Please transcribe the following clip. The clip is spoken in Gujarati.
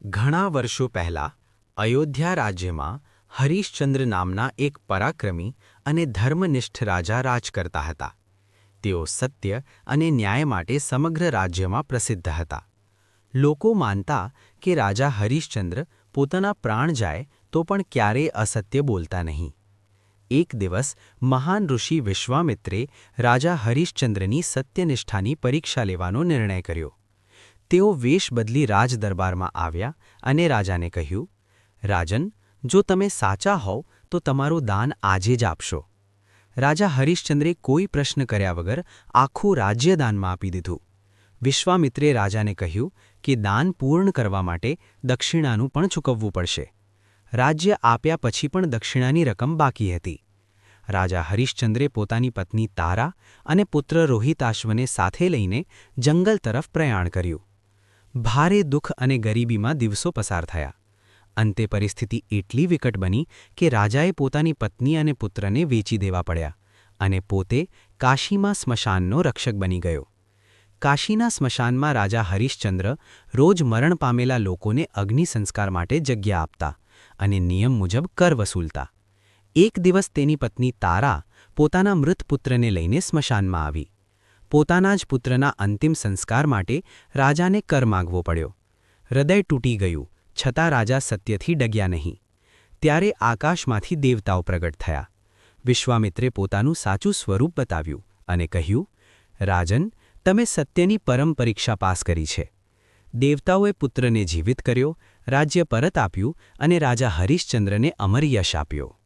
ઘણા વર્ષો પહેલાં અયોધ્યા રાજ્યમાં હરીશચંદ્ર નામના એક પરાક્રમી અને ધર્મનિષ્ઠ રાજા રાજ કરતા હતા. તેઓ સત્ય અને ન્યાય માટે સમગ્ર રાજ્યમાં પ્રસિદ્ધ હતા. લોકો માનતા કે રાજા હરીશચંદ્ર પોતાના પ્રાણ જાય તો પણ ક્યારેય અસત્ય બોલતા નહીં. એક દિવસ મહાન ઋષિ વિશ્વામિત્રે રાજા હરીશચંદ્રની સત્યનિષ્ઠાની પરીક્ષા લેવાનો નિર્ણય કર્યો. તેઓ વેશ બદલી રાજદરબારમાં આવ્યા અને રાજાને કહ્યું, રાજન, જો તમે સાચા હોવ તો તમારું દાન આજે જ આપશો. રાજા હરીશચંદ્રે કોઈ પ્રશ્ન કર્યા વગર આખું રાજ્ય દાનમાં આપી દીધું. વિશ્વામિત્રે રાજાને કહ્યું કે દાન પૂર્ણ કરવા માટે દક્ષિણાનું પણ ચૂકવવું પડશે. રાજ્ય આપ્યા પછી પણ દક્ષિણાની રકમ બાકી હતી. રાજા હરીશચંદ્રે પોતાની પત્ની તારા અને પુત્ર રોહિતાશ્વને સાથે લઈને જંગલ તરફ પ્રયાણ કર્યું. ભારે દુઃખ અને ગરીબીમાં દિવસો પસાર થયા. અંતે પરિસ્થિતિ એટલી વિકટ બની કે રાજાએ પોતાની પત્ની અને પુત્રને વેચી દેવા પડ્યા અને પોતે કાશીમાં સ્મશાનનો રક્ષક બની ગયો. કાશીના સ્મશાનમાં રાજા હરીશચંદ્ર રોજ મરણ પામેલા લોકોને અગ્નિ સંસ્કાર માટે જગ્યા આપતા અને નિયમ મુજબ કર વસૂલતા. એક દિવસ તેની પત્ની તારા પોતાના મૃત પુત્રને લઈને સ્મશાનમાં આવી. પોતાના જ પુત્રના અંતિમ સંસ્કાર માટે રાજાને કર માગવો પડ્યો. હૃદય તૂટી ગયું, છતાં રાજા સત્યથી ડગ્યા નહીં. ત્યારે આકાશમાંથી દેવતાઓ પ્રગટ થયા. વિશ્વામિત્રે પોતાનું સાચું સ્વરૂપ બતાવ્યું અને કહ્યું, રાજન, તમે સત્યની પરમ પરીક્ષા પાસ કરી છે. દેવતાઓએ પુત્રને જીવિત કર્યો, રાજ્ય પરત આપ્યું અને રાજા હરીશચંદ્રને અમર યશ આપ્યો.